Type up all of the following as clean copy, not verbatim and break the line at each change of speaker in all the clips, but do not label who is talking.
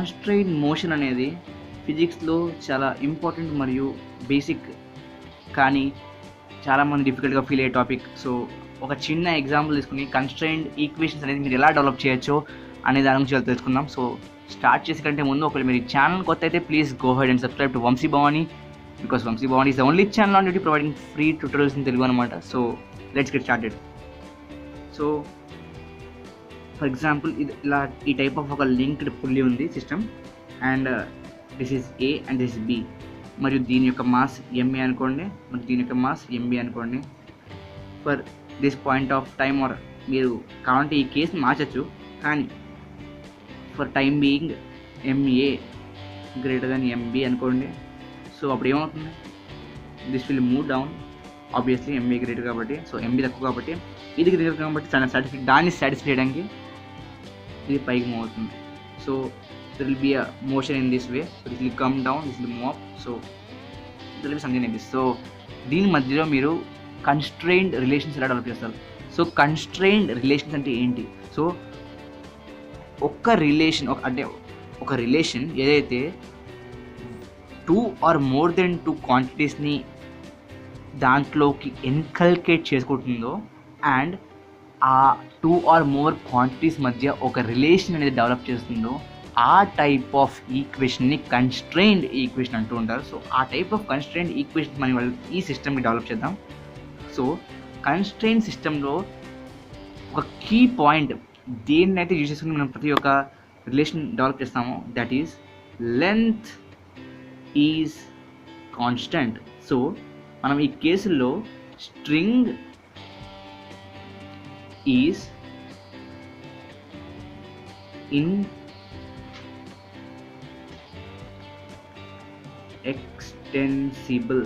Constrain motion అనేది ఫిజిక్స్లో చాలా ఇంపార్టెంట్ మరియు బేసిక్, కానీ చాలామంది డిఫికల్ట్గా ఫీల్ అయ్యే టాపిక్. సో ఒక చిన్న ఎగ్జాంపుల్ తీసుకుని కన్స్ట్రెయిన్డ్ ఈక్వేషన్స్ అనేది మీరు ఎలా డెవలప్ చేయొచ్చో అనే దాని గురించి తెలుసుకుందాం. సో స్టార్ట్ చేసే కంటే ముందు ఒకవేళ మీరు ఈ ఛానల్ కొత్త అయితే please go ahead and subscribe to Vamsi Bhavani, because Vamsi Bhavani is the only channel on YouTube providing free tutorials in Telugu అనమాట. So let's get started. So for example ఇది ఇలా ఈ టైప్ ఆఫ్ ఒక లింక్డ్ పుల్లీ ఉంది system, and this is A and this is B, మరియు దీని యొక్క mass m a అనుకోండి, మరియు దీని యొక్క మాస్ ఎంబీ అనుకోండి. For this point of time, are మీరు కావాలంటే ఈ కేసుని మార్చచ్చు, కానీ for time being MA greater than MB అనుకోండి. సో అప్పుడు ఏమవుతుంది, this will move down, obviously MB greater కాబట్టి, సో ఎంబీ తక్కువ కాబట్టి ఇది గ్రేటర్ కాబట్టి దాన్ని సాటిస్ఫై చేయడానికి ఇది పైకి మూవ్ అవుతుంది. So there will be a motion in this way, so this will come down, this will move up, so there will be something like this. So దీని మధ్యలో మీరు కన్స్ట్రెయిన్డ్ రిలేషన్స్ ఎలా డెవలప్ చేస్తారు. సో కన్స్ట్రెయిన్డ్ రిలేషన్స్ అంటే ఏంటి? So ఒక relation ఏదైతే 2 or more than 2 క్వాంటిటీస్ని దాంట్లోకి ఎన్కల్కేట్ చేసుకుంటుందో, అండ్ ఆ 2 or more క్వాంటిటీస్ మధ్య ఒక రిలేషన్ అనేది డెవలప్ చేస్తుందో, ఆ టైప్ ఆఫ్ ఈక్వేషన్ని కన్స్ట్రెయిన్డ్ ఈక్వేషన్ అంటూ ఉంటారు. సో ఆ టైప్ ఆఫ్ కన్స్ట్రెయిన్డ్ ఈక్వేషన్ మనం ఈ సిస్టమ్ని డెవలప్ చేద్దాం. సో కన్స్ట్రెయిన్డ్ సిస్టంలో ఒక కీ పాయింట్ దేన్నైతే యూజ్ చేసుకుని మనం ప్రతి ఒక్క రిలేషన్ డెవలప్ చేస్తామో, that is length is constant. So మనం ఈ కేసులో స్ట్రింగ్ ఈజ్ ఇన్ ఎక్స్టెన్సిబుల్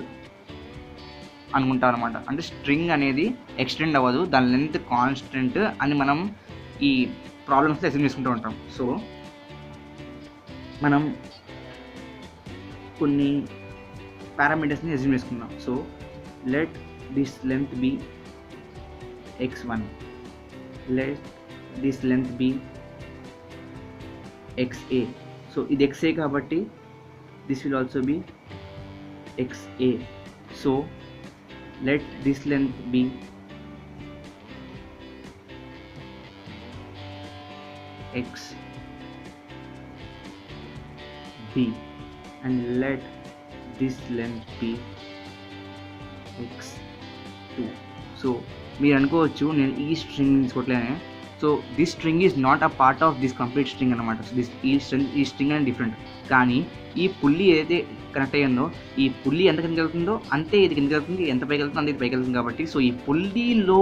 అనుకుంటాం అనమాట. అంటే స్ట్రింగ్ అనేది ఎక్స్టెండ్ అవ్వదు, దాని లెంత్ కాన్స్టెంట్ అని మనం ఈ ప్రాబ్లమ్స్లో ఎక్స్ప్లెయిన్ చేసుకుంటూ ఉంటాం. సో మనం కొన్ని పారామీటర్స్ని ఎస్యూమ్ చేసుకుందాం. So let this length be x1, let this length be xa. So ఇది xa కాబట్టి this will also be xa. So let this length be xb, and let this length be x2. So మీరు అనుకోవచ్చు నేను ఈ string తీసుకోవట్లేనే, so this string is not a part of this complete string అనమాట. So ఈ string అనేది different, కానీ ఈ పుల్లీ ఏదైతే కనెక్ట్ అయ్యిందో, ఈ పుల్లీ ఎంత కిందకి వెళ్తుందో అంతే ఇది కిందకి వెళ్తుంది, ఎంత పైకి వెళ్తుందో అంతే ఇది పైకి వెళ్తుంది కాబట్టి, సో ఈ పుల్లీలో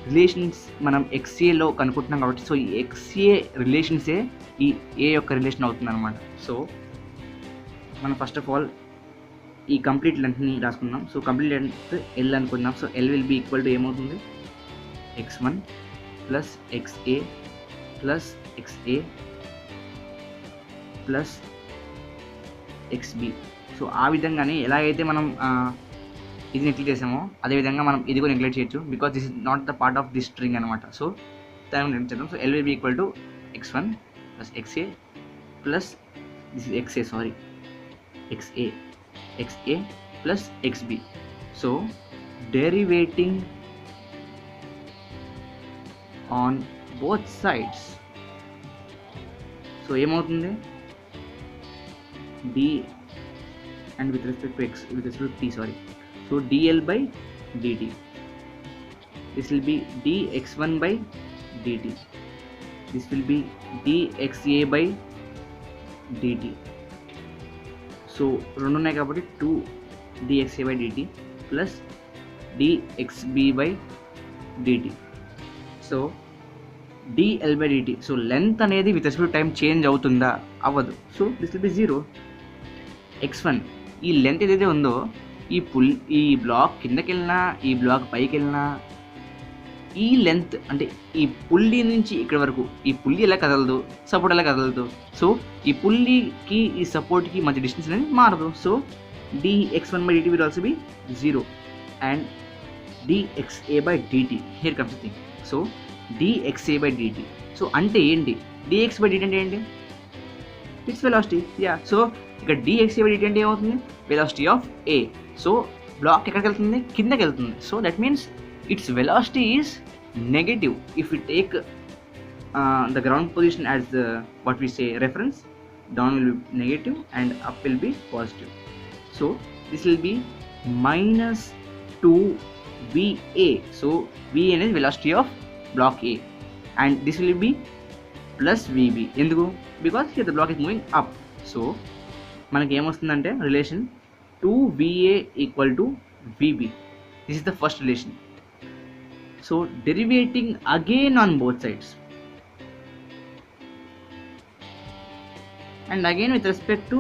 రిలేషన్స్ మనం ఎక్స్ఏలో కనుక్కుంటున్నాం కాబట్టి, సో ఈ ఎక్స్ఏ రిలేషన్సే ఈ ఏ యొక్క రిలేషన్ అవుతుంది అనమాట. సో మనం ఫస్ట్ ఆఫ్ ఆల్ ఈ కంప్లీట్ లెంత్ని రాసుకుందాం. సో కంప్లీట్ లెంత్ ఎల్ అనుకుందాం. So L will be equal to ఏమవుతుంది, x1 plus xa plus xa plus xb. So ఆ విధంగానే ఎలాగైతే మనం ఇది నెగ్లెక్ట్ చేసామో అదేవిధంగా మనం ఇది కూడా నెగ్లెక్ట్ చేయొచ్చు, because this is not the part of this string అనమాట. సో దాన్ని నెగ్లెక్ట్ చేద్దాం. So L will be equal to x1 plus xa plus this is xa plus xb. So derivating on both sides, so ఏమవుతుంది, d and with respect to t, so dl by dt, this will be dx1 by dt, this will be dxa by dt. So రెండు ఉన్నాయి కాబట్టి 2 dxa by dt plus dxb by dt. So dl by dt, so length అనేది with respect time change అవుతుందా, అవ్వదు. So this will be 0. x1 ఈ length ఏదైతే ఉందో, ఈ బ్లాక్ కిందకి వెళ్ళినా ఈ బ్లాక్ పైకి వెళ్ళినా ఈ లెంత్ అంటే ఈ పుల్లీ నుంచి ఇక్కడ వరకు ఈ పుల్లీ ఎలా కదలదు, సపోర్ట్ ఎలా కదలదు. సో ఈ పుల్లీకి ఈ సపోర్ట్కి మధ్య డిస్టెన్స్ అనేది మారదు. So dx1 by dt will also be 0 and dxa by dt, here comes the thing. So dxa by dt, so అంటే ఏంటి, dx by dt అంటే ఏంటి, ఇట్స్ వెలాసిటీ. యా, సో ఇక్కడ dx/dt అంటే ఏమవుతుంది, velocity of a. So block ఎక్కడికి వెళ్తుంది, కిందకి వెళ్తుంది. So that means its velocity is negative if you take the ground position as what we say reference. Down will be negative and up will be positive. So this will be minus 2va. So va is velocity of block A, and this will be plus vb. Enduku? Because here the block is moving up. So manaki em ostundante relation 2va equal to vb. This is the first relation. So derivating again on both sides, and again with respect to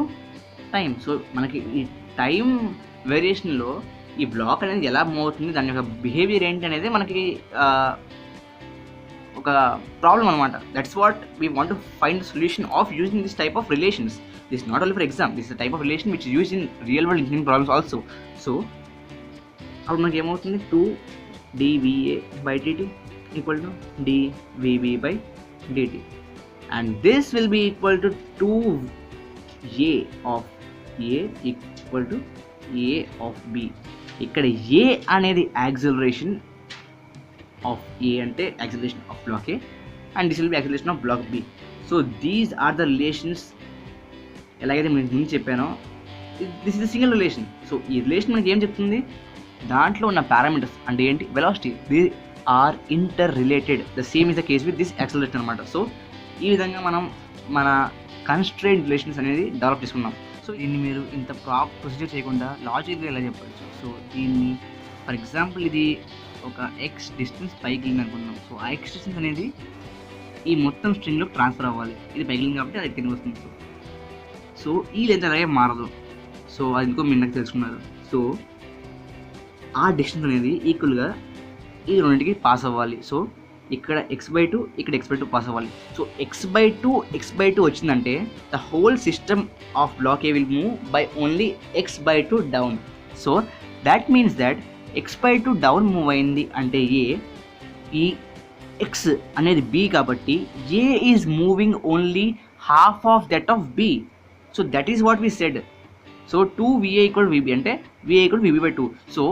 time. So మనకి ఈ time వేరియేషన్లో ఈ black అనేది ఎలా move అవుతుంది, దాని యొక్క behaviour ఏంటి అనేది మనకి ఒక ప్రాబ్లం అనమాట. That's what we want to find solution of using this type of relations. This not only for exam, this type of relation which use in real world engineering problems also. So అప్పుడు మనకి ఏమవుతుంది, 2dva/dt equal to dvb/dt. And this will be equal to 2a of a equal to a of b. ఇక్కడ a అనేది acceleration of a అంటే acceleration of block a, and this will be acceleration of block b. So these are the relations. ఎలాగైతే నేను ముందు చెప్పానో, this is the single relation. So ఈ relation మనకి ఏం చెప్తుంది, దాంట్లో ఉన్న పారామీటర్స్ అంటే ఏంటి, velocity, they are inter related. The same is the case with this acceleration అనమాట. సో ఈ విధంగా మనం మన కన్స్ట్రెయింట్ రిలేషన్స్ అనేది డెవలప్ చేసుకున్నాం. సో దీన్ని మీరు ఇంత ప్రొసీజర్ చేయకుండా లాజిక్గా ఎలా చెప్పచ్చు. సో దీన్ని ఫర్ ఎగ్జాంపుల్ ఇది ఒక ఎక్స్ డిస్టెన్స్ పైకి వెళ్ళింది అనుకున్నాం. సో ఆ ఎక్స్ డిస్టెన్స్ అనేది ఈ మొత్తం స్ట్రింగ్లోకి ట్రాన్స్ఫర్ అవ్వాలి. ఇది పైకి వెళ్ళింది కాబట్టి అది కింద వస్తుంది. సో ఈ లెంత్ అలాగే మారదు. సో అది ఇంకో మీరు నాకు తెలుసుకున్నారు. సో ఆ డిస్టెన్స్ అనేది ఈక్వల్గా ఈ రెండింటికి పాస్ అవ్వాలి. సో ఇక్కడ x/2, ఇక్కడ x/2 పాస్ అవ్వాలి. సో x/2 వచ్చిందంటే the whole system of block a will move by only x/2 down. So that means that x/2 down move అయింది అంటే ఏ, ఈ x అనేది b కాబట్టి a is moving only half of that of b. So that is what we said. So 2va = vb అంటే va = vb/2. So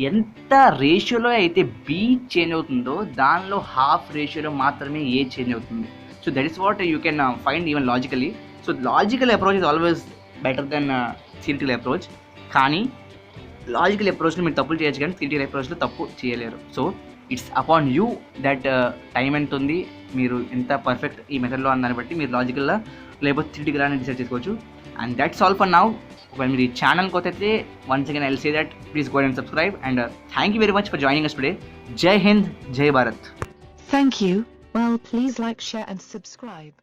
ఎంత రేషియోలో అయితే B change అవుతుందో దానిలో హాఫ్ రేషియోలో మాత్రమే ఏ చేంజ్ అవుతుంది. So that is what you can find even logically. So logical approach is always better then theoretical approach. కానీ లాజికల్ అప్రోచ్లో మీరు తప్పులు చేయొచ్చు, కానీ థియరిటికల్ అప్రోచ్లో తప్పు చేయలేరు. So it's upon you that time ఎంత ఉంది, మీరు ఎంత పర్ఫెక్ట్ ఈ మెథడ్లో అన్న బట్టి మీరు లాజికల్గా లేకపోతే థియరిటికల్ అని డిసైడ్ చేసుకోవచ్చు. And that's all for now. ఒకవేళ మీరు ఈ ఛానల్కి వస్తే once again I'll say that please go and subscribe. And thank you very much for joining us today. జై హింద్, జై Bharat.
Thank you. Well, please like, share and subscribe.